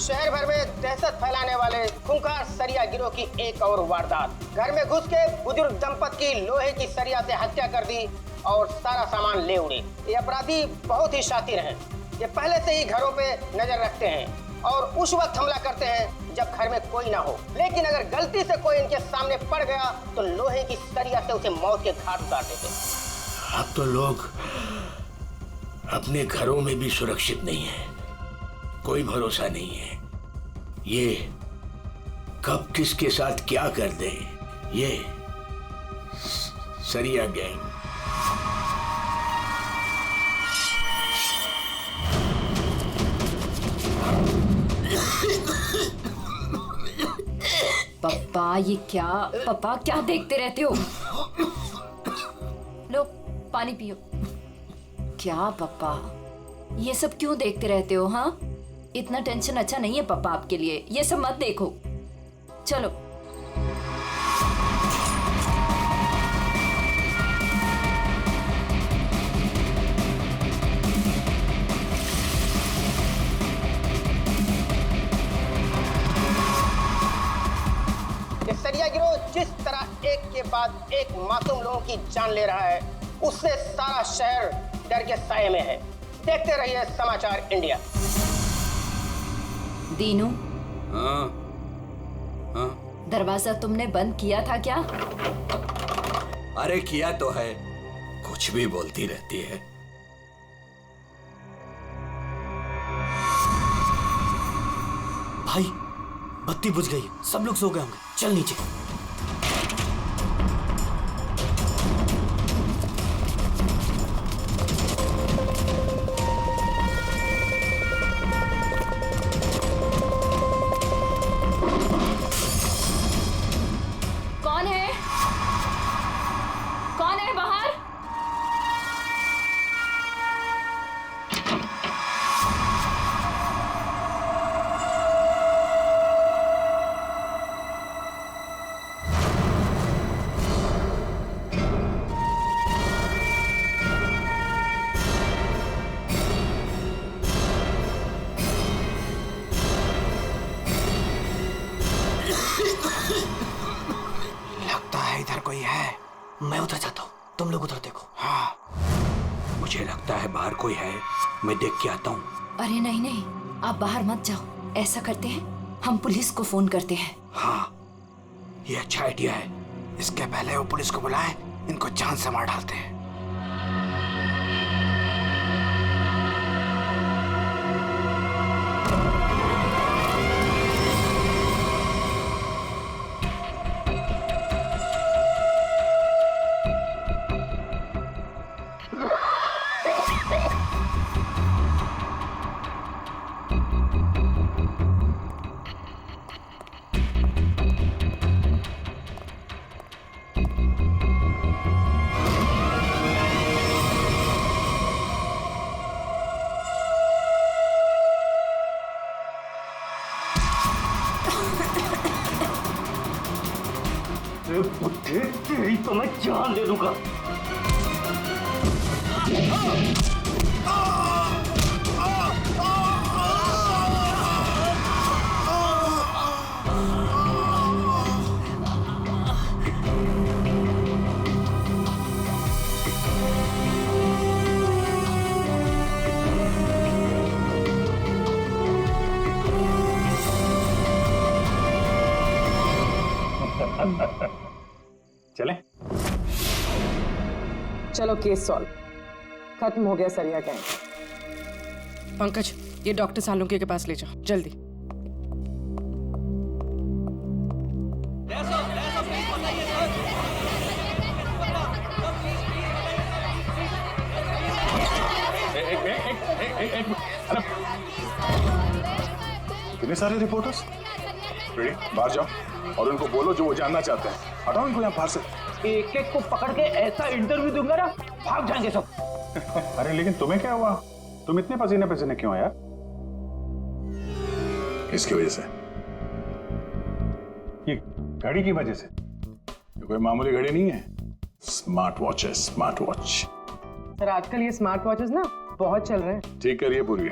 शहर भर में दहशत फैलाने वाले खूंखार सरिया गिरोह की एक और वारदात। घर में घुस के बुजुर्ग दंपत्ति की लोहे की सरिया से हत्या कर दी और सारा सामान ले उड़े। ये अपराधी बहुत ही शातिर हैं। ये पहले से ही घरों पे नजर रखते हैं और उस वक्त हमला करते हैं जब घर में कोई ना हो। लेकिन अगर गलती से कोई इनके सामने पड़ गया तो लोहे की सरिया से उसे मौत के घाट उतार देते। अब तो लोग अपने घरों में भी सुरक्षित नहीं है, कोई भरोसा नहीं है। ये कब किसके साथ क्या कर दे, ये सरिया गैंग। पप्पा ये क्या, पप्पा क्या देखते रहते हो? लो पानी पियो। क्या पप्पा ये सब क्यों देखते रहते हो? हाँ, इतना टेंशन अच्छा नहीं है पप्पा आपके लिए, ये सब मत देखो। चलो ये सरिया गिरोह जिस तरह एक के बाद एक मासूम लोगों की जान ले रहा है, उससे सारा शहर डर के साये में है। देखते रहिए समाचार इंडिया। दीनू, हाँ हाँ। दरवाजा तुमने बंद किया था क्या? अरे किया तो है, कुछ भी बोलती रहती है। भाई बत्ती बुझ गई, सब लोग सो गए होंगे, चल नीचे। कौन है? कौन है बाहर? लगता है इधर कोई है। मैं उधर जाता हूँ, तुम लोग उधर देखो। हाँ, मुझे लगता है बाहर कोई है, मैं देख के आता हूँ। अरे नहीं नहीं, आप बाहर मत जाओ। ऐसा करते हैं, हम पुलिस को फोन करते हैं। हाँ, ये अच्छा आइडिया है। इसके पहले वो पुलिस को बुलाए, इनको जान से मार डालते हैं। तेरी तो मैं जान दे दूंगा। चलें? चलो केस सॉल्व, खत्म हो गया सरिया गैंग। पंकज, ये डॉक्टर सालुंके के पास ले जाओ जल्दी। कितने सारे रिपोर्टर्स? बाहर जाओ और उनको बोलो जो वो जानना चाहते हैं। हटाओ इनको यहाँ बाहर से। एक एक को पकड़ के ऐसा इंटरव्यू दूंगा ना, भाग जाएंगे सब। अरे लेकिन तुम्हें क्या हुआ? तुम इतने पसीने पसीने क्यों यार? इसकी वजह से, ये घड़ी की वजह से। ये कोई मामूली घड़ी नहीं है, स्मार्ट वॉच है, स्मार्ट वॉच। सर आजकल ये स्मार्ट वॉचेस ना बहुत चल रहे हैं। ठीक करिए पूर्वी,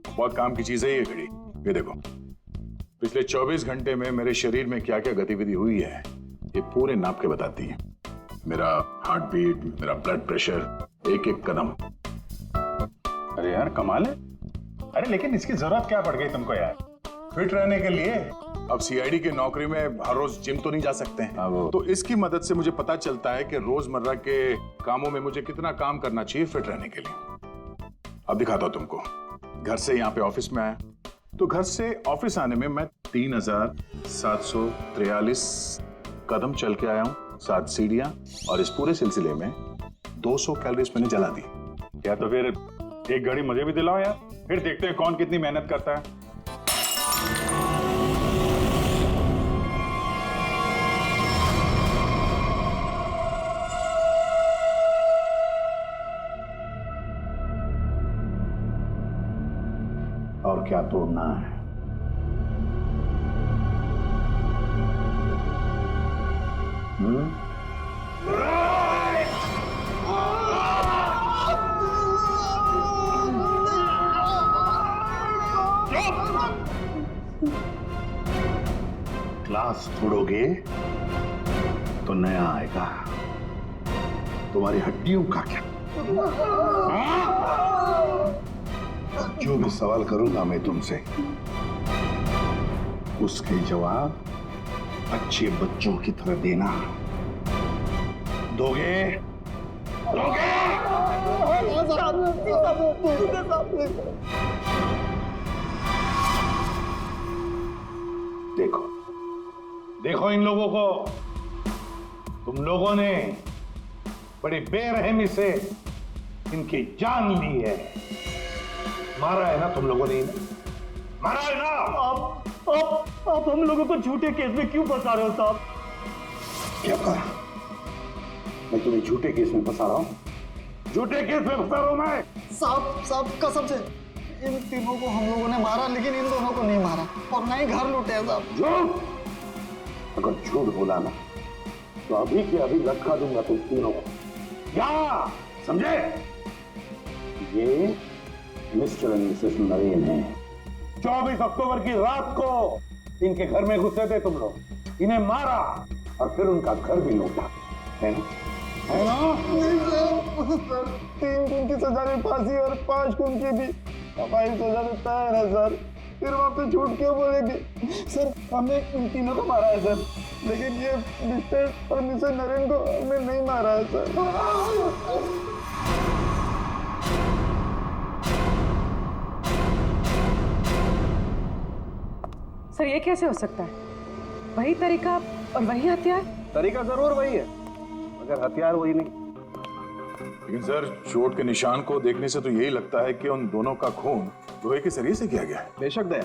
बहुत काम की चीज है ये घड़ी। ये देखो, पिछले 24 घंटे में मेरे शरीर में क्या क्या गतिविधि हुई है ये पूरे नाप के बताती है। मेरा हार्ट बीट, मेरा ब्लड प्रेशर, एक एक कदम। अरे यार कमाल है। अरे लेकिन इसकी जरूरत क्या पड़ गई तुमको यार, फिट रहने के लिए? अब सीआईडी की नौकरी में हर रोज जिम तो नहीं जा सकते हैं, तो इसकी मदद से मुझे पता चलता है कि रोजमर्रा के कामों में मुझे कितना काम करना चाहिए फिट रहने के लिए। अब दिखाता हूं तुमको। घर से यहाँ पे ऑफिस में आया, तो घर से ऑफिस आने में मैं 3743 कदम चल के आया हूँ, 7 सीढ़ियां, और इस पूरे सिलसिले में 200 कैलोरीज मैंने जला दी। क्या तो फिर एक घड़ी मुझे भी दिलाओ यार, फिर देखते हैं कौन कितनी मेहनत करता है। और क्या तोड़ना है? ग्लास तोड़ोगे तो नया आएगा, तुम्हारी हड्डियों का क्या? जो भी सवाल करूंगा मैं तुमसे, उसके जवाब अच्छे बच्चों की तरह देना। दोगे? देखो देखो इन लोगों को, तुम लोगों ने बड़ी बेरहमी से इनकी जान ली है। मारा है ना तुम लोगों ने इन्हें? मारा है ना? आप हम लोगों को झूठे केस में क्यों फंसा रहे हो साहब? क्या कहा? मैं तुम्हें झूठे केस में फंसा रहा हूं? झूठे केस में फंसा रहा हूं मैं? साहब कसम से इन तीनों को हम लोगों ने मारा, लेकिन इन दोनों को नहीं मारा और ना ही घर लूटे हैं साहब। झूठ? अगर झूठ बोला ना तो अभी के अभी लटका दूंगा तुम तीनों को। क्या समझे? ये मिस्टर एंड मिसेस नरेन है। 24 अक्टूबर की रात को इनके घर में घुसे थे तुम लोग, इन्हें मारा और फिर उनका घर भी लूटा, है ना? है ना? 3 खून की सजा में फांसी और 5 खून की भी हमारी सजा में तैयार है सर। फिर वहाँ पे झूठ क्यों बोलेंगे सर? हमने इन तीनों को मारा है सर, लेकिन ये मिस्टर और मिसेस नरेन को हमने नहीं मारा है सर। सर ये कैसे हो सकता है? वही तरीका और वही हथियार? तरीका जरूर वही है, मगर हथियार वही नहीं। लेकिन सर, चोट के निशान को देखने से तो यही लगता है कि उन दोनों का खून लोहे के सरिये से किया गया है। बेशक दया,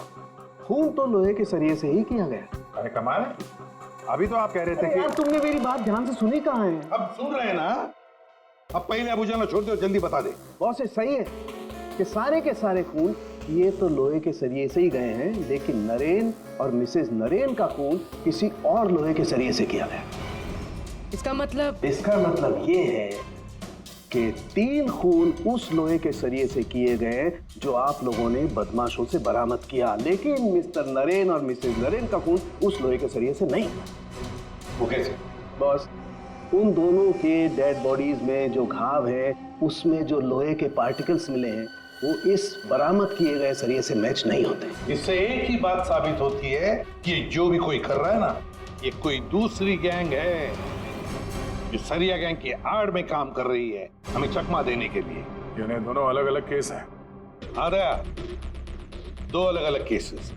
खून तो लोहे के सरिये से ही किया गया। अरे कमाल है, अभी तो आप कह रहे थे कि यार तुमने मेरी बात ध्यान से सुनी कहाँ है? अब सुन रहे हैं ना? अब पहले अबू जान छोड़ दो, जल्दी बता दे। बहुत से सही है कि सारे के सारे खून ये तो लोहे के सरिये से ही गए हैं, लेकिन नरेन और मिसेस नरेन का खून किसी और लोहे के सरिये से किया गया। इसका मतलब ये है कि 3 खून उस लोहे के सरिये से किए गए जो आप लोगों ने बदमाशों से बरामद किया, लेकिन मिस्टर नरेन और मिसेस नरेन का खून उस लोहे के सरिये से नहीं। वो कैसे? बॉस, उन दोनों के डेड बॉडीज में जो घाव है उसमें जो लोहे के पार्टिकल्स मिले हैं वो इस बरामद किए गए सरिये से मैच नहीं होते। इससे एक ही बात साबित होती है कि जो भी कोई कर रहा है ना, ये कोई दूसरी गैंग है जो सरिया गैंग की आड़ में काम कर रही है, हमें चकमा देने के लिए। यानी दोनों अलग अलग केस हैं। हाँ दया, 2 अलग अलग केसेस,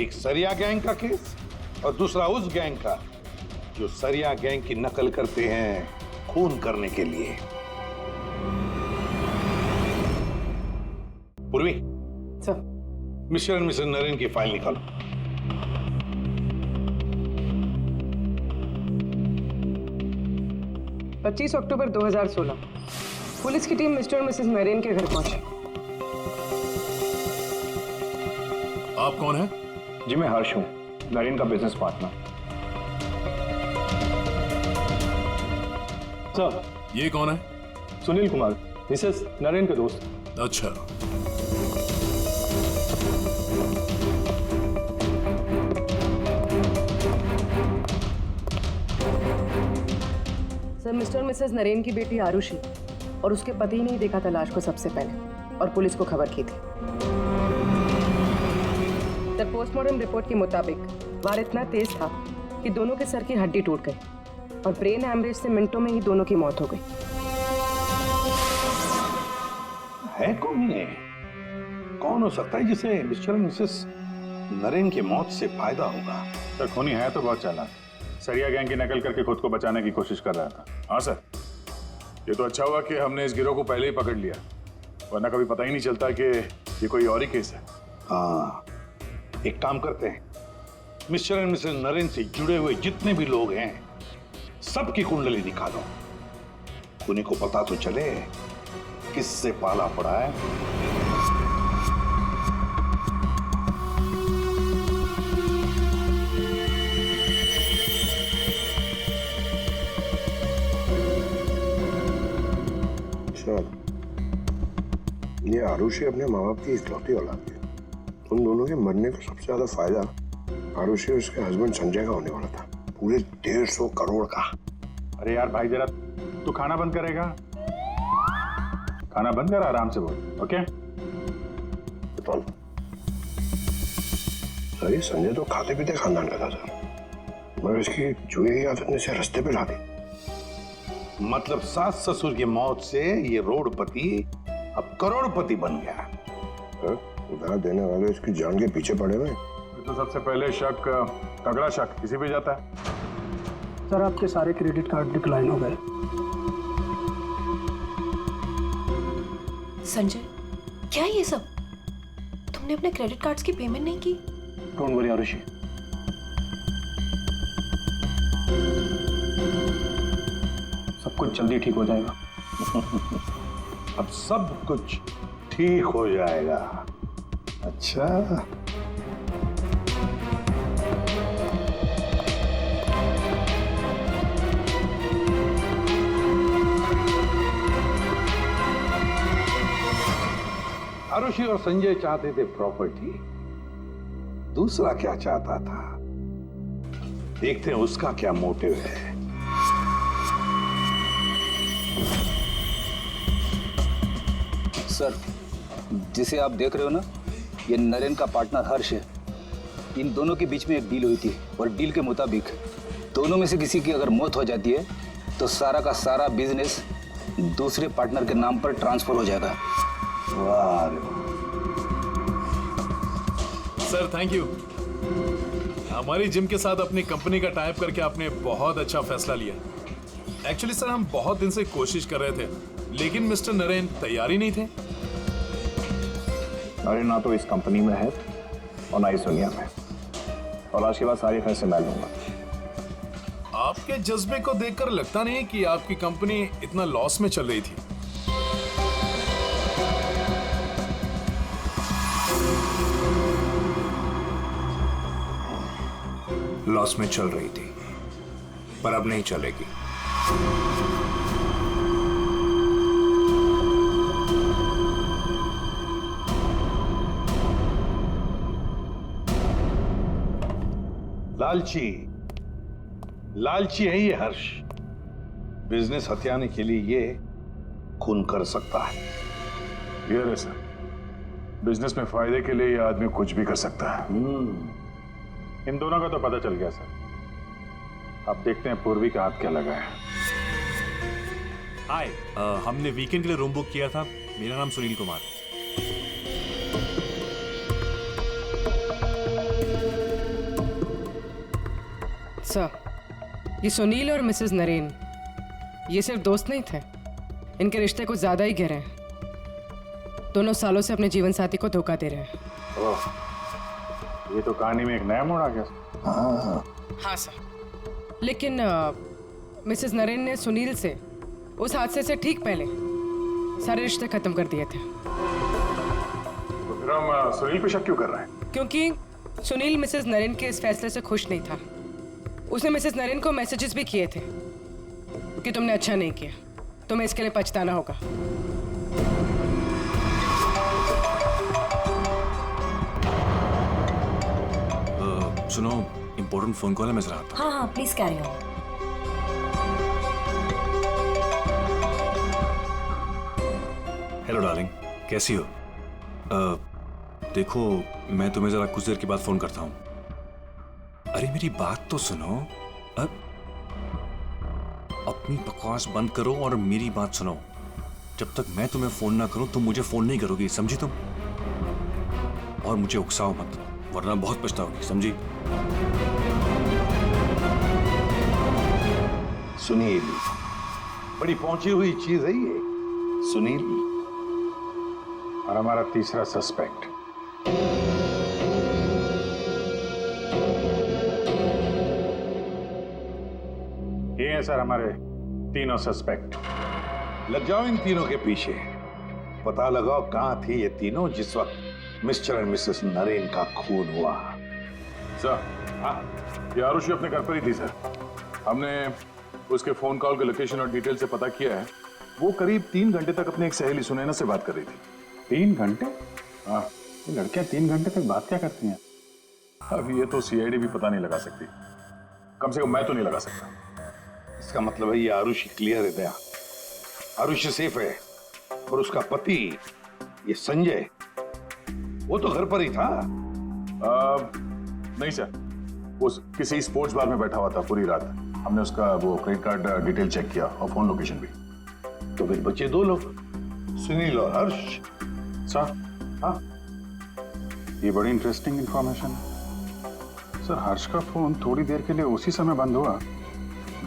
एक सरिया गैंग का केस और दूसरा उस गैंग का जो सरिया गैंग की नकल करते हैं खून करने के लिए। Purvi, sir mister and missus Naren की फाइल निकालो। पच्चीस अक्टूबर 2016 पुलिस की टीम मिस्टर और मिसेस नरेन के घर पहुंची। आप कौन हैं? जी मैं हर्ष हूँ, नरेन का बिजनेस पार्टनर। सर, ये कौन है? सुनील कुमार, मिसेस नरेन के दोस्त। अच्छा, सर, मिस्टर और मिसेस नरेन की बेटी आरुषि और उसके पति ने ही देखा था लाश को सबसे पहले और पुलिस को खबर की थी। सर, पोस्टमार्टम रिपोर्ट के मुताबिक वार इतना तेज था कि दोनों के सर की हड्डी टूट गई और ब्रेन हैमरेज से मिनटों में ही दोनों की मौत हो गई। है कौन ये? कौन हो सकता है जिसे मिस्टर और मिसेस नरेन की मौत से फायदा होगा? सर खूनी है तो बहुत चालाक, सरिया गैंग की नकल करके खुद को बचाने की कोशिश कर रहा था। हाँ सर, ये तो अच्छा हुआ कि हमने इस गिरोह को पहले ही पकड़ लिया, वरना कभी पता ही नहीं चलता कि ये कोई और ही केस है। हाँ, एक काम करते हैं, मिस्टर एंड मिसेस नरेन से जुड़े हुए जितने भी लोग हैं सबकी कुंडली निकालो, खूनी को पता तो चले किससे पाला पड़ा है। ये आरुषि अपने माँ बाप की इकलौती औलाद है। उन दोनों के मरने का सबसे ज्यादा फायदा आरुषि और उसके हस्बैंड संजय का होने वाला था, पूरे 150 करोड़ का। अरे यार भाई, जरा तू खाना बंद करेगा? खाना बंद कर, आराम से बोल। ओके सर, ये संजय तो खाते पीते खानदान का था सर, मगर इसकी जुए की आदत ने से रास्ते पे ला दी। मतलब सास ससुर की मौत से ये रोडपति अब करोड़पति बन गया। उधार देने वाले इसकी जान के पीछे पड़े हुए। तो सबसे पहले शक, तगड़ा शक किसी पे जाता है। सर, आपके सारे क्रेडिट कार्ड डिक्लाइन हो गए। संजय, क्या ये सब? तुमने अपने क्रेडिट कार्ड्स की पेमेंट नहीं की? डोंट वरी आरुषि, सब कुछ जल्दी ठीक हो जाएगा। अब सब कुछ ठीक हो जाएगा। अच्छा, आरुषि और संजय चाहते थे प्रॉपर्टी, दूसरा क्या चाहता था, देखते हैं उसका क्या मोटिव है। सर, जिसे आप देख रहे हो ना, ये नरेन का पार्टनर हर्ष है। इन दोनों के बीच में एक डील हुई थी और डील के मुताबिक दोनों में से किसी की अगर मौत हो जाती है तो सारा का सारा बिजनेस दूसरे पार्टनर के नाम पर ट्रांसफर हो जाएगा। वाह सर, थैंक यू। हमारी जिम के साथ अपनी कंपनी का टाइप करके आपने बहुत अच्छा फैसला लिया। एक्चुअली सर, हम बहुत दिन से कोशिश कर रहे थे, लेकिन मिस्टर नरेन तैयार ही नहीं थे। नरेन ना तो इस कंपनी में है और ना इस दुनिया में, और आज के बाद सारे फैसले मैं लूंगा। आपके जज्बे को देखकर लगता नहीं कि आपकी कंपनी इतना लॉस में चल रही थी। लॉस में चल रही थी, पर अब नहीं चलेगी। लालची है ये हर्ष। बिजनेस हथियाने के लिए ये खून कर सकता है। क्लियर है सर, बिजनेस में फायदे के लिए ये आदमी कुछ भी कर सकता है। इन दोनों का तो पता चल गया सर। अब देखते हैं पूर्वी का हाथ क्या लगा है। हाय, हमने वीकेंड के लिए रूम बुक किया था। मेरा नाम सुनील कुमार है। सर, ये सुनील और मिसेस नरेन ये सिर्फ दोस्त नहीं थे, इनके रिश्ते कुछ ज्यादा ही गहरे हैं। दोनों सालों से अपने जीवन साथी को धोखा दे रहे हैं। ओह, ये तो कहानी में एक नया मोड़ आ गया। हाँ सर, लेकिन मिसेस नरेन ने सुनील से उस हादसे से ठीक पहले सारे रिश्ते खत्म कर दिए थे। तो फिर हम सुनील पे शक क्यों कर रहे हैं? क्योंकि सुनील मिसेस नरेन के इस फैसले से खुश नहीं था। उसने मिसेस नरेन को मैसेजेस भी किए थे कि तुमने अच्छा नहीं किया, तुम्हें इसके लिए पछताना होगा। सुनो, इम्पोर्टेंट फोन कॉल है, मैं जरा। हाँ हाँ, please carry on. Hello darling, कैसी हो? देखो, मैं तुम्हें जरा कुछ देर के बाद फोन करता हूँ। अरे मेरी बात तो सुनो। अपनी बकवास बंद करो और मेरी बात सुनो। जब तक मैं तुम्हें फोन ना करूं तुम मुझे फोन नहीं करोगी, समझी तुम? और मुझे उकसाओ मत, वरना बहुत पछताओगी, समझी? सुनील, बड़ी पहुंची हुई चीज है ये। सुनील और हमारा तीसरा सस्पेक्ट। ये हैं सर हमारे तीनों सस्पेक्ट। लग जाओ इन तीनों के पीछे। पता लगाओ कहां थे ये तीनों जिस वक्त मिस्टर एंड मिसेस नरेन का खून हुआ। सर, हाँ, ये आरुषि अपने घर पर ही थी सर। हमने उसके फोन कॉल के लोकेशन और डिटेल से पता किया है। वो करीब 3 घंटे तक अपनी एक सहेली सुनैना से बात कर रही थी। 3 घंटे? हाँ, ये लड़कियां 3 घंटे तक बात क्या करती हैं? अब ये तो सीआईडी भी पता नहीं लगा सकती, कम से कम मैं तो नहीं लगा सकता। इसका मतलब है ये आरुषि क्लियर है दया। आरुषि सेफ है और उसका पति ये संजय वो तो घर पर ही था। नहीं सर, वो किसी स्पोर्ट्स बार में बैठा हुआ था पूरी रात। हमने उसका वो क्रेडिट कार्ड डिटेल चेक किया और फोन लोकेशन भी। तो फिर बचे 2 लोग, सुनील और हर्ष। सर, हाँ, ये बड़ी इंटरेस्टिंग इंफॉर्मेशन है। सर, हर्ष का फोन थोड़ी देर के लिए उसी समय बंद हुआ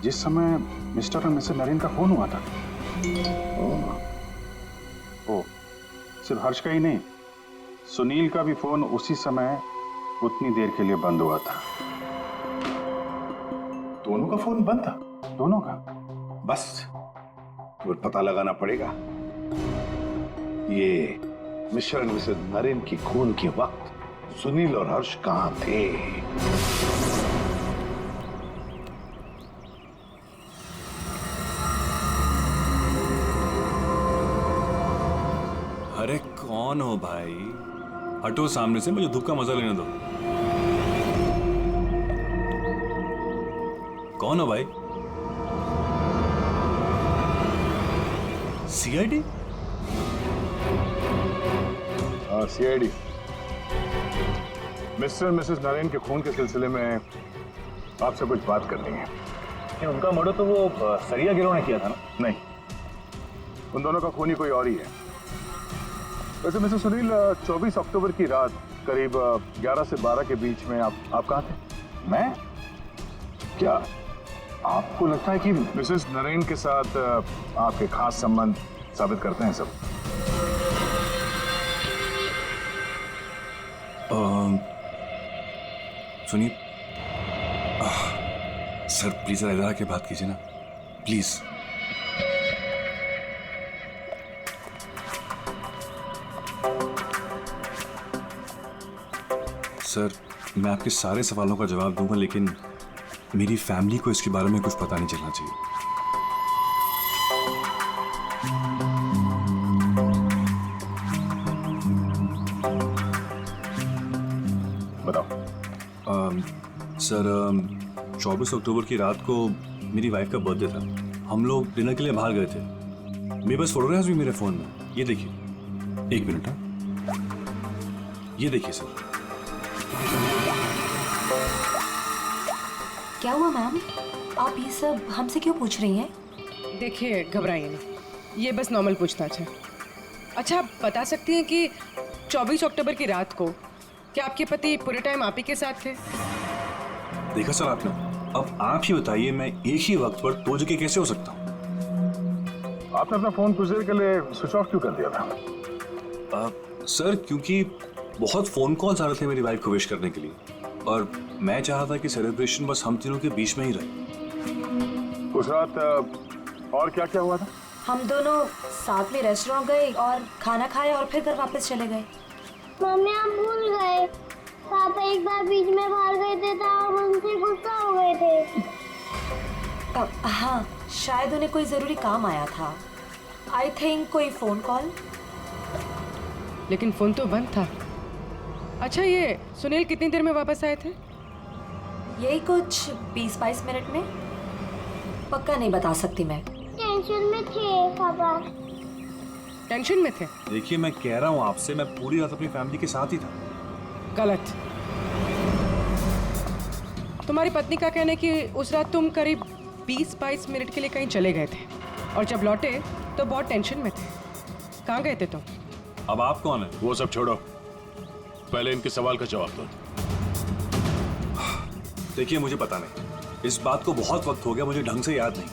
जिस समय मिस्टर और मिसेस नरेन का फोन हुआ था। ओ, सिर्फ हर्ष का ही नहीं, सुनील का भी फोन उसी समय उतनी देर के लिए बंद हुआ था। दोनों का फोन बंद था? दोनों का। बस तो पता लगाना पड़ेगा ये मिस्टर एंड मिसेस नरेन की खून के वक्त सुनील और हर्ष कहां थे। अरे कौन हो भाई? हटो सामने से, मुझे धूप का मजा लेने दो। कौन हो भाई? सीआईडी? हाँ, सीआईडी। मिस्टर मिसेस नरेन के खून के सिलसिले में आपसे कुछ बात करनी है। उनका मर्डर तो वो सरिया गिरोह ने किया था ना? नहीं, उन दोनों का खूनी कोई और ही है। वैसे मिस्टर सुनील, 24 अक्टूबर की रात करीब 11 से 12 के बीच में आप कहाँ थे? मैं? क्या आपको लगता है कि मिसेस नरेन के साथ आपके खास संबंध साबित करते हैं सब? सुनिए सर, प्लीज इधर आके बात कीजिए ना, प्लीज। सर, मैं आपके सारे सवालों का जवाब दूंगा, लेकिन मेरी फैमिली को इसके बारे में कुछ पता नहीं चलना चाहिए। बताओ। सर, 24 अक्टूबर की रात को मेरी वाइफ का बर्थडे था। हम लोग डिनर के लिए बाहर गए थे। मेरे पास फोटोग्राफ्स भी मेरे फोन में, ये देखिए। 1 मिनट, हाँ, ये देखिए सर। क्या हुआ मैम? आप ये सब हमसे क्यों पूछ रही हैं? देखिए, घबराइए नहीं, ये बस नॉर्मल पूछताछ है। अच्छा, आप बता सकती हैं कि 24 अक्टूबर की रात को क्या आपके पति पूरे टाइम आप ही के साथ थे? देखा सर आपने, अब आप ही बताइए, मैं एक ही वक्त पर 2 जगह कैसे हो सकता हूँ? आपने अपना फोन कुछ देर के लिए स्विच ऑफ क्यों कर दिया था? सर, क्योंकि बहुत फोन कॉल्स आ रहे थे मेरी वाइफ को विश करने के लिए, और मैं चाहता था कि सेलिब्रेशन बस हम तीनों के बीच में ही रहे। उस रात और क्या क्या हुआ था? हम दोनों साथ में रेस्टोरेंट गए और खाना खाया और फिर घर वापस चले गए। मम्मी, आप भूल गए, पापा एक बार बीच में बाहर गए थे तो हम उनसे गुस्सा हो गए थे। हाँ, शायद उन्हें कोई जरूरी काम आया था। आई थिंक कोई फोन कॉल। लेकिन फोन तो बंद था। अच्छा, ये सुनील कितनी देर में वापस आए थे? यही कुछ 20-22 मिनट में। पक्का नहीं बता सकती मैं। टेंशन में थे पापा। टेंशन में थे। देखिए मैं कह रहा हूँ आपसे, मैं पूरी रात अपनी फैमिली के साथ ही था। गलत। तुम्हारी पत्नी का कहना है कि उस रात तुम करीब 20-22 मिनट के लिए कहीं चले गए थे और जब लौटे तो बहुत टेंशन में थे। कहाँ गए थे तुम? अब आप कौन है? वो सब छोड़ो, पहले इनके सवाल का जवाब दो। देखिए मुझे पता नहीं, इस बात को बहुत वक्त हो गया, मुझे ढंग से याद नहीं।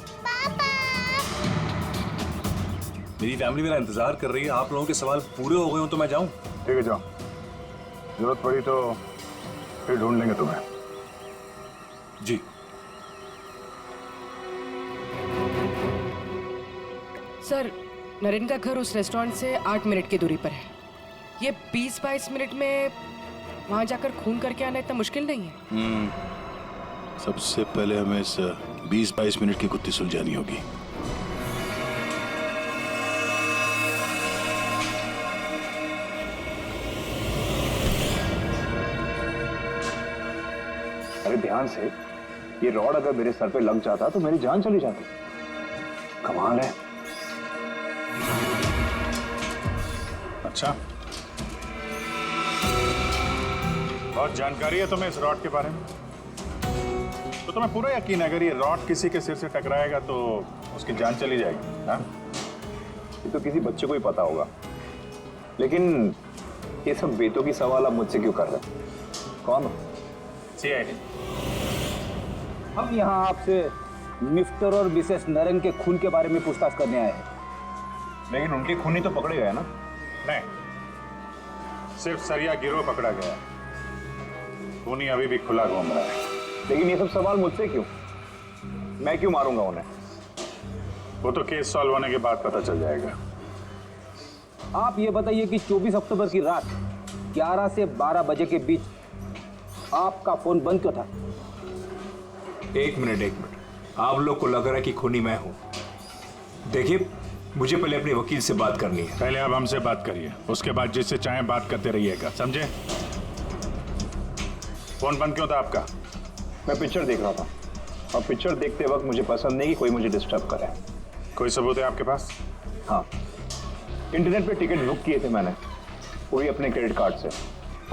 मेरी फैमिली मेरा इंतजार कर रही है, आप लोगों के सवाल पूरे हो गए हो तो मैं जाऊं? ठीक है जाओ, जरूरत पड़ी तो फिर ढूंढ लेंगे तुम्हें। जी। सर, नरेन का घर उस रेस्टोरेंट से 8 मिनट की दूरी पर है। ये 20-22 मिनट में वहां जाकर खून करके आना इतना मुश्किल नहीं है। सबसे पहले हमें इस 20-22 मिनट की गुत्थी सुलझानी होगी। अरे ध्यान से, ये रॉड अगर मेरे सर पे लग जाता तो मेरी जान चली जाती। कमाल है। अच्छा, बहुत जानकारी है तुम्हें इस रॉड के बारे में, तो तुम्हें पूरा यकीन है अगर ये रॉड किसी के सिर से टकराएगा तो उसकी जान चली जाएगी? हाँ? ये तो किसी बच्चे को ही पता होगा, लेकिन ये सब बेतों की सवाल आप मुझसे क्यों कर रहे हैं? कौन हो? CID। हम यहाँ आपसे मिस्टर और मिसेस नरेन के खून के बारे में पूछताछ करने आए हैं। लेकिन उनकी खूनी तो पकड़े गए ना? नहीं, सिर्फ सरिया गिरोह पकड़ा गया, खूनी अभी भी खुला घूम रहा है। लेकिन ये सब सवाल मुझसे क्यों? मैं क्यों मारूंगा उन्हें? वो तो केस सॉल्व होने के बाद पता चल जाएगा। आप ये बताइए कि 24 अक्टूबर की रात 11 से 12 बजे के बीच आपका फोन बंद क्यों था? एक मिनट, आप लोग को लग रहा है कि खूनी मैं हूं। देखिए, मुझे पहले अपने वकील से बात करनी है। पहले आप हमसे बात करिए, उसके बाद जिससे चाहे बात करते रहिएगा, समझे? फोन बंद क्यों था आपका? मैं पिक्चर देख रहा था और पिक्चर देखते वक्त मुझे पसंद नहीं कि कोई मुझे डिस्टर्ब करे। कोई सबूत है आपके पास? हाँ, इंटरनेट पे टिकट बुक किए थे मैंने, वो भी अपने क्रेडिट कार्ड से।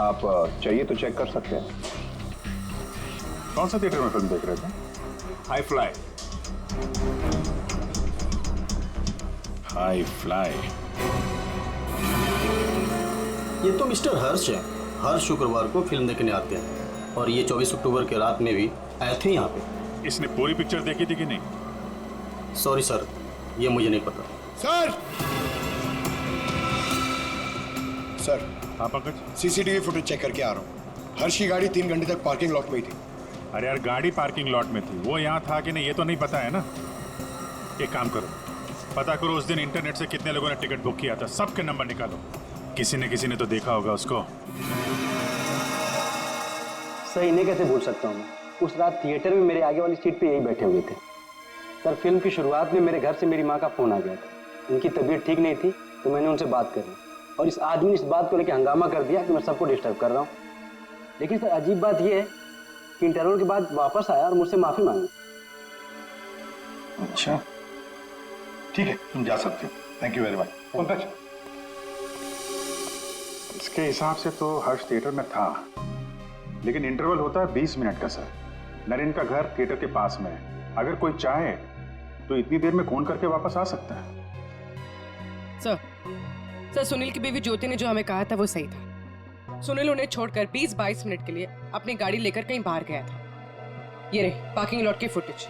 आप चाहिए तो चेक कर सकते हैं। कौन सा थिएटर में फिल्म देख रहे थे? High fly. High fly. ये तो मिस्टर हर्ष है, हर शुक्रवार को फिल्म देखने आते हैं और ये 24 अक्टूबर के रात में भी आए थे यहाँ पे। इसने पूरी पिक्चर देखी थी कि नहीं? सॉरी सर, ये मुझे नहीं पता। सर सर, हाँ पंकज, CCTV फुटेज चेक करके आ रहा हूँ। हर्ष की गाड़ी 3 घंटे तक पार्किंग लॉट में ही थी। अरे यार, गाड़ी पार्किंग लॉट में थी, वो यहाँ था कि नहीं ये तो नहीं पता है ना। एक काम करो, पता करो उस दिन इंटरनेट से कितने लोगों ने टिकट बुक किया था, सबके नंबर निकालो। किसी ने तो देखा होगा उसको। सर, इन्हें कैसे भूल सकता हूँ मैं? उस रात थिएटर में मेरे आगे वाली सीट पे यही बैठे हुए थे। सर, फिल्म की शुरुआत में मेरे घर से मेरी माँ का फोन आ गया था। उनकी तबीयत ठीक नहीं थी तो मैंने उनसे बात करी और इस आदमी ने इस बात को लेकर हंगामा कर दिया कि मैं सबको डिस्टर्ब कर रहा हूँ। लेकिन सर, अजीब बात यह है कि इंटरवल के बाद वापस आया और मुझसे माफी मांगी। अच्छा, ठीक है, तुम जा सकते हो। Thank you very much. Pankaj, इसके हिसाब से तो हर्ष थिएटर में था, लेकिन इंटरवल होता है 20 मिनट का सर। नरेन का घर थिएटर के पास में है, अगर कोई चाहे तो इतनी देर में फोन करके वापस आ सकता है। सर, सुनील की बीवी ज्योति ने जो हमें कहा था वो सही था। सुनील उन्हें छोड़कर 20-22 मिनट के लिए अपनी गाड़ी लेकर कहीं बाहर गया था। ये रहे पार्किंग लॉट की फुटेज।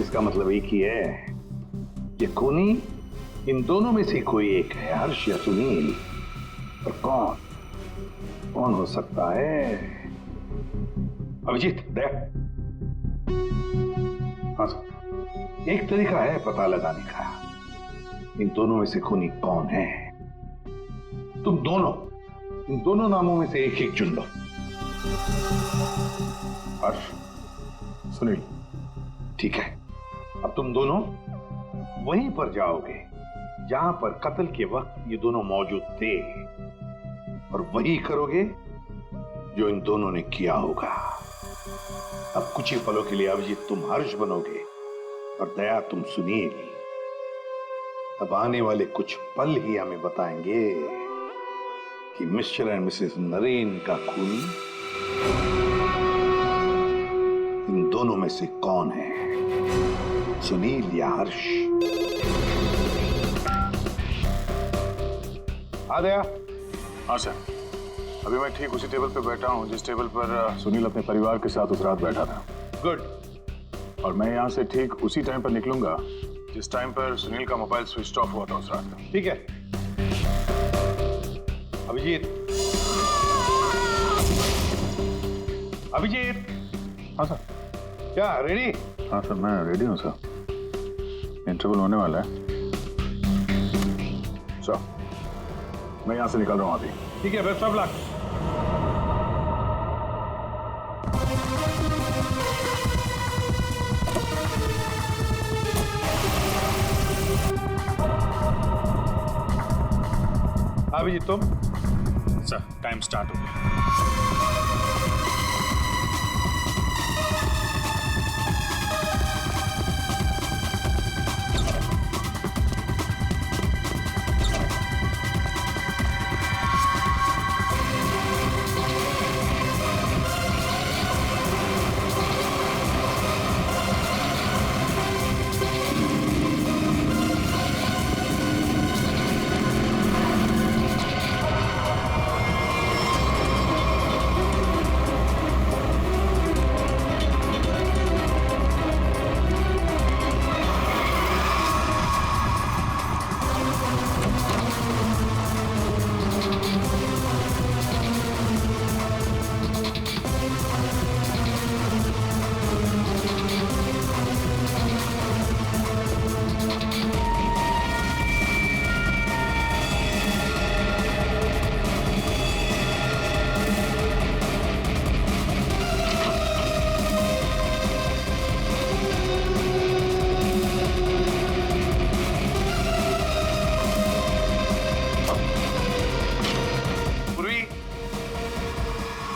इसका मतलब एक ही है, ये खूनी इन दोनों में से कोई एक है, हर्ष या सुनील। और कौन हो सकता है? अभिजीत, दया। हाँ सर, एक तरीका है पता लगाने का, इन दोनों में से खूनी कौन है। तुम दोनों इन दोनों नामों में से एक चुन लो हर्ष, सुनील, ठीक है, अब तुम दोनों वहीं पर जाओगे जहां पर कत्ल के वक्त ये दोनों मौजूद थे, और वही करोगे जो इन दोनों ने किया होगा। अब कुछ ही पलों के लिए अभिजीत तुम हर्ष बनोगे और दया तुम सुनील। अब आने वाले कुछ पल ही हमें बताएंगे कि मिस्टर एंड मिसेस नरेन का खूनी इन दोनों में से कौन है, सुनील या हर्ष। आ गया? हाँ सर, अभी मैं ठीक उसी टेबल पर बैठा हूँ जिस टेबल पर सुनील अपने परिवार के साथ उस रात बैठा था। गुड। और मैं यहाँ से ठीक उसी टाइम पर निकलूंगा जिस टाइम पर सुनील का मोबाइल स्विच ऑफ हुआ था उस रात का। ठीक है अभिजीत। अभिजीत। हाँ सर। क्या रेडी? हाँ सर, मैं रेडी हूँ सर। इंटरवल होने वाला है सर, मैं यहाँ से निकल रहा हूँ अभी। ठीक है, बेस्ट ऑफ लक। अभिजीत तुम? सर, टाइम स्टार्ट हो गया।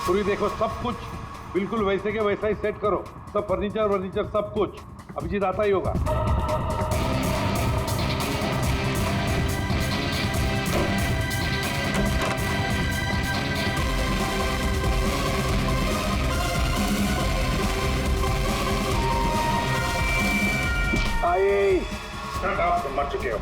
पूरी देखो, सब कुछ बिल्कुल वैसे के वैसा ही सेट करो, सब फर्नीचर सब कुछ। अभिजीत आता ही होगा। आइए, आप तो मर चुके हो।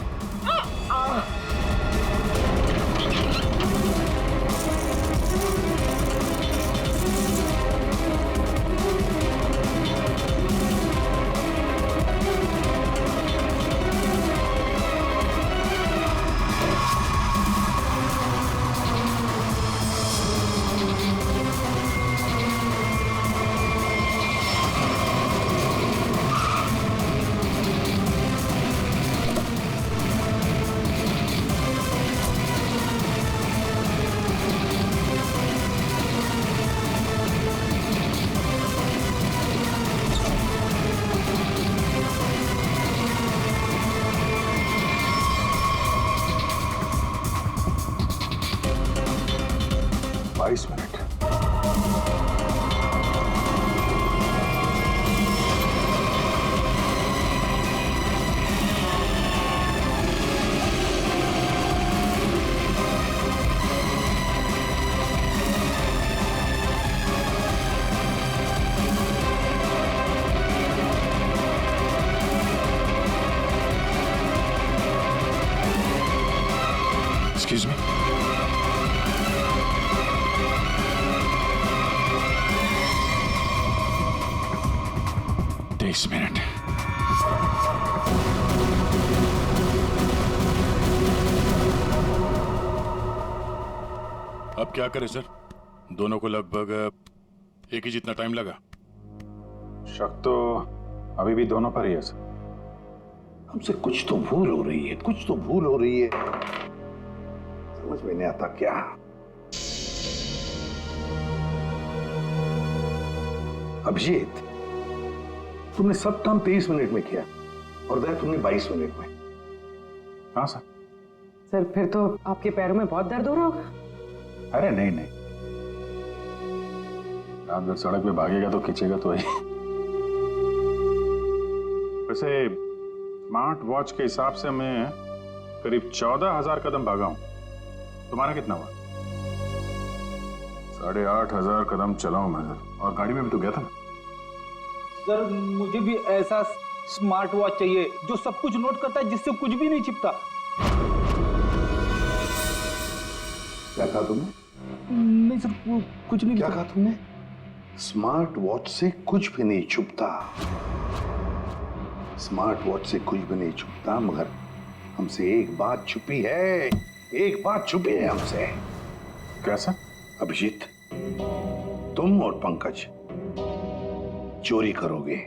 Excuse me? This minute. अब क्या करें सर? दोनों को लगभग एक ही जितना टाइम लगा। शक तो अभी भी दोनों पर ही है सर। हमसे कुछ तो भूल हो रही है, समझ में नहीं आता क्या। अभिजीत, तुमने सब काम 23 मिनट में किया और दया तुमने 22 मिनट में। हाँ सर। सर फिर तो आपके पैरों में बहुत दर्द हो रहा होगा। अरे नहीं नहीं, रात भर सड़क पे भागेगा तो खींचेगा तो ही। वैसे स्मार्ट वॉच के हिसाब से मैं करीब 14,000 कदम भागा हूं। तुम्हारा कितना हुआ? 8,500 कदम चला हूं मैं सर, और गाड़ी में भी तो गया था ना। सर मुझे भी ऐसा स्मार्ट वॉच चाहिए जो सब कुछ नोट करता है, जिससे कुछ भी नहीं छिपता। क्या कहा तुमने? नहीं सर, कुछ नहीं। क्या कहा तुमने? स्मार्ट वॉच से कुछ भी नहीं छुपता। स्मार्ट वॉच से कुछ भी नहीं छुपता, मगर हमसे एक बात छुपी है। एक बात छुपी है हमसे। कैसा? अभिजीत, तुम और पंकज चोरी करोगे।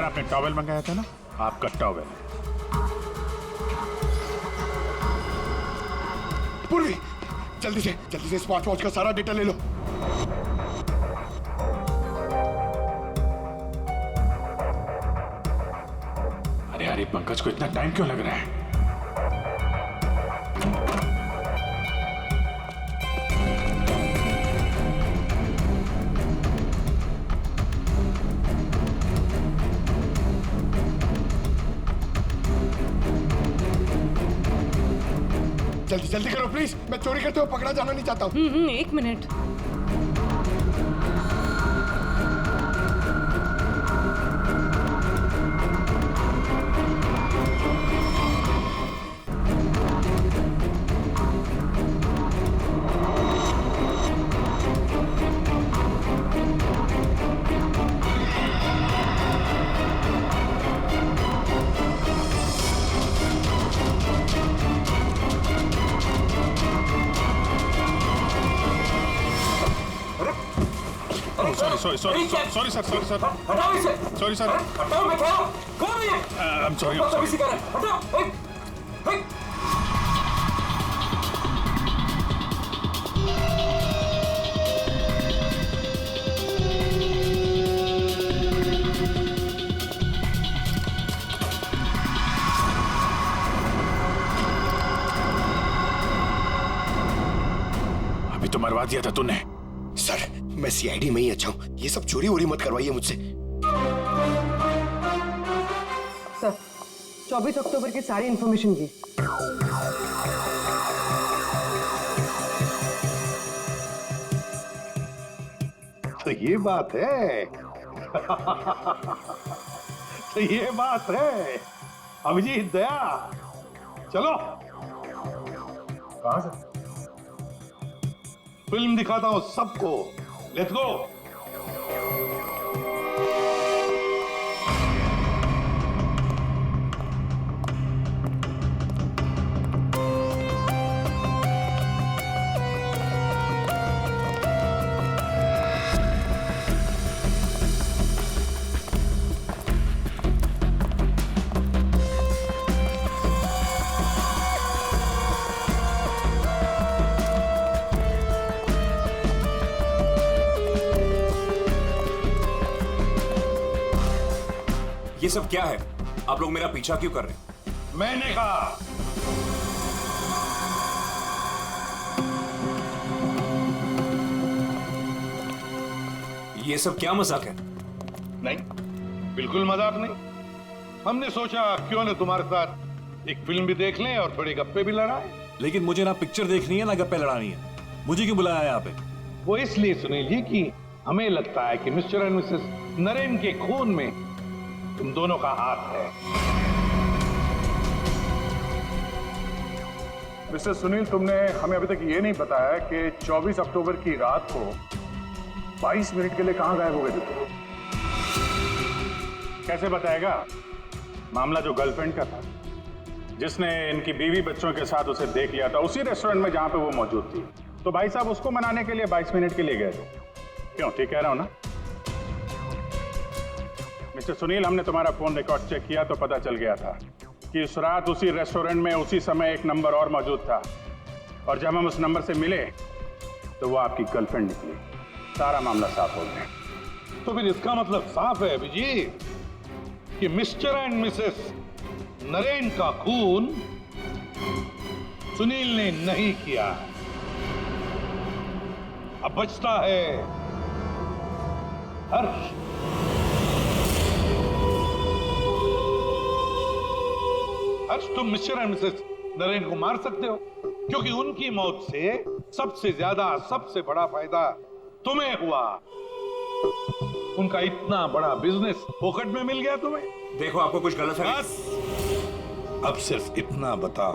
आपने टॉवेल मंगाया था ना, आपका टॉवेल। पूर्वी, जल्दी से स्मार्ट वॉच का सारा डेटा ले लो। अरे पंकज को इतना टाइम क्यों लग रहा है? जल्दी करो प्लीज, मैं चोरी करते हुए पकड़ा जाना नहीं चाहता हूँ। 1 मिनट। Sorry sir. हटाओ इसे। Sorry sir. हटाओ, मैं कहा कौन है? I'm sorry. किसी का हटाओ। अभी तो मरवा दिया था तूने। सर, मैं सीआईडी में ही अच्छा हूँ, ये सब चोरी वोरी मत करवाइए मुझसे। सर, 24 अक्टूबर की सारी इंफॉर्मेशन की। तो ये बात है। तो ये बात है। अभिजीत, दया, चलो। कहां से? फिल्म दिखाता हूं सबको। Let's go. ये सब क्या है? आप लोग मेरा पीछा क्यों कर रहे हैं? मैंने कहा। ये सब क्या मजाक है? नहीं, बिल्कुल मजाक नहीं। हमने सोचा क्यों न तुम्हारे साथ एक फिल्म भी देख लें और थोड़ी गप्पे भी लड़ाएं। लेकिन मुझे ना पिक्चर देखनी है ना गप्पे लड़ानी है। मुझे क्यों बुलाया है यहाँ पे? वो इसलिए सुनील जी कि हमें लगता है कि मिस्टर एंड मिसेस नरेन के खून में तुम दोनों का हाथ है। मिस्टर सुनील, तुमने हमें अभी तक ये नहीं बताया कि 24 अक्टूबर की रात को 22 मिनट के लिए कहां गायब हो गए थे? कैसे बताएगा? मामला जो गर्लफ्रेंड का था, जिसने इनकी बीवी बच्चों के साथ उसे देख लिया था उसी रेस्टोरेंट में जहां पे वो मौजूद थी, तो भाई साहब उसको मनाने के लिए 22 मिनट के लिए गए थे। क्यों, ठीक कह रहा हूं ना? मिस्टर सुनील, हमने तुम्हारा फोन रिकॉर्ड चेक किया तो पता चल गया था कि उस रात उसी रेस्टोरेंट में उसी समय एक नंबर और मौजूद था, और जब हम उस नंबर से मिले तो वो आपकी गर्लफ्रेंड निकली। सारा मामला साफ हो गया। तो फिर इसका मतलब साफ है अभिजीत कि मिस्टर एंड मिसेस नरेन का खून सुनील ने नहीं किया। अब बचता है हर्ष। हर्ष, तुम मिस्टर एंड मिसेस नरेन को मार सकते हो क्योंकि उनकी मौत से सबसे ज्यादा, सबसे बड़ा फायदा तुम्हें हुआ। उनका इतना बड़ा बिजनेस फोकट में मिल गया तुम्हें। देखो, आपको कुछ गलत है। अब सिर्फ इतना बता,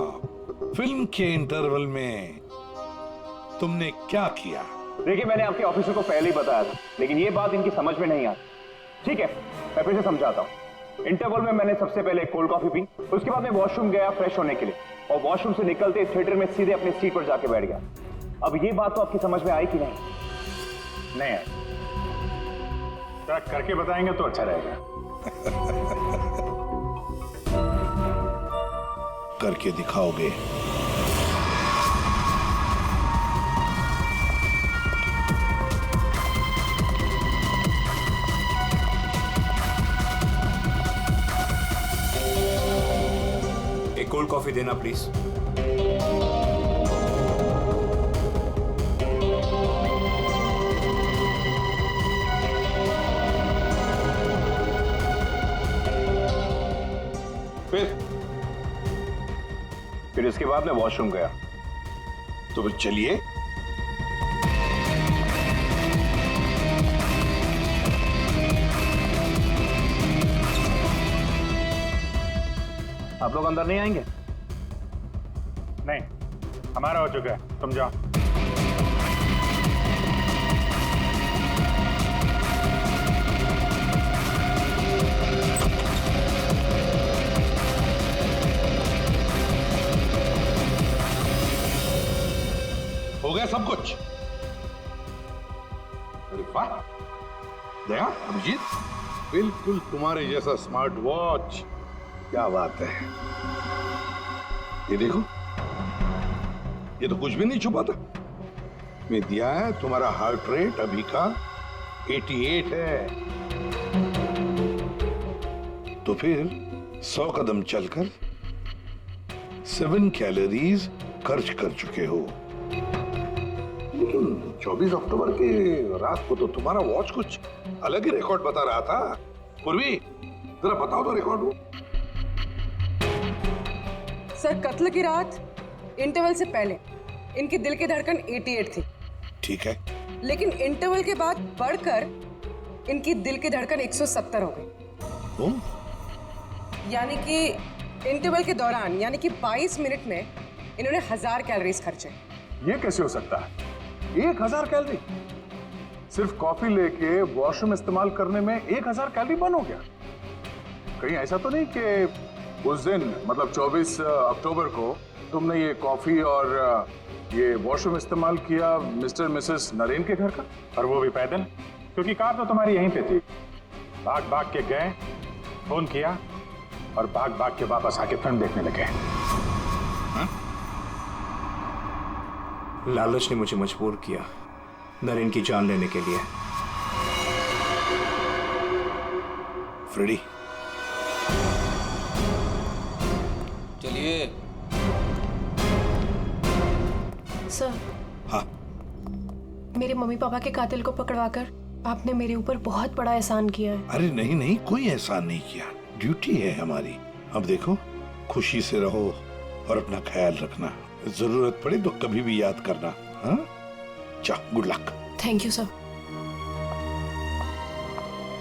फिल्म के इंटरवल में तुमने क्या किया? देखिए, मैंने आपके ऑफिसर को पहले ही बताया था, लेकिन ये बात इनकी समझ में नहीं आती। ठीक है, मैं फिर से समझाता हूँ। इंटरवल में मैंने सबसे पहले कोल्ड कॉफी पी, उसके बाद मैं वॉशरूम गया फ्रेश होने के लिए, और वॉशरूम से निकलते थिएटर में सीधे अपनी सीट पर जाके बैठ गया। अब ये बात तो आपकी समझ में आई कि नहीं? नहीं आई। करके बताएंगे तो अच्छा रहेगा। करके दिखाओगे? एक कोल्ड कॉफी देना प्लीज। फिर इसके बाद मैं वॉशरूम गया। तो फिर चलिए। आप लोग अंदर नहीं आएंगे? नहीं, हमारा हो चुका है, तुम जाओ। हो गया सब कुछ? अरे वाह दया, अभिजीत, बिल्कुल तुम्हारे जैसा स्मार्ट वॉच। क्या बात है। ये देखो, ये तो कुछ भी नहीं छुपा था। मैं दिया है तुम्हारा हार्ट रेट अभी का 88 है। तो फिर 100 कदम चलकर 7 कैलोरीज खर्च कर चुके हो। लेकिन 24 अक्टूबर के रात को तो तुम्हारा वॉच कुछ अलग ही रिकॉर्ड बता रहा था। पूर्वी, जरा बताओ तो रिकॉर्ड वो। सर, कत्ल की रात इंटरवल से पहले इनकी दिल की धड़कन 88 थी। ठीक है। लेकिन इंटरवल के बाद बढ़कर इनकी दिल की धड़कन 170 हो गई। यानी कि इंटरवल के दौरान, यानी कि 22 मिनट में इन्होंने 1000 कैलोरीज खर्चे। ये कैसे हो सकता है? 1000 कैलोरी? सिर्फ कॉफी लेके वॉशरूम इस्तेमाल करने में 1000 कैलोरी बर्न हो गया? कहीं ऐसा तो नहीं कि उस दिन, मतलब 24 अक्टूबर को तुमने ये कॉफी और ये वॉशरूम इस्तेमाल किया मिस्टर मिसेस नरेन के घर का, और वो भी पैदल? क्योंकि कार तो तुम्हारी यहीं पे थी। भाग भाग के गए, फोन किया, और भाग भाग के वापस आके फिल्म देखने लगे। लालच ने मुझे मजबूर किया नरेन की जान लेने के लिए। फ्रेडी, चलिए। सर। हाँ। मेरे मम्मी पापा के कातिल को पकड़वाकर आपने मेरे ऊपर बहुत बड़ा एहसान किया है। अरे नहीं नहीं, कोई एहसान नहीं किया, ड्यूटी है हमारी। अब देखो, खुशी से रहो और अपना ख्याल रखना। जरूरत पड़े तो कभी भी याद करना। हाँ, चलो good luck. Thank you sir.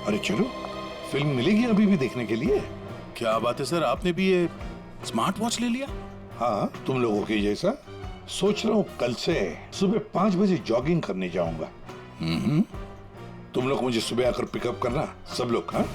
अरे चलो, फिल्म मिलेगी अभी भी देखने के लिए। क्या बात है सर, आपने भी ये स्मार्ट वॉच ले लिया? हाँ, तुम लोगों के जैसा। सोच रहा हूँ कल से सुबह 5 बजे जॉगिंग करने जाऊंगा। तुम लोग मुझे सुबह आकर पिकअप करना, सब लोग। हाँ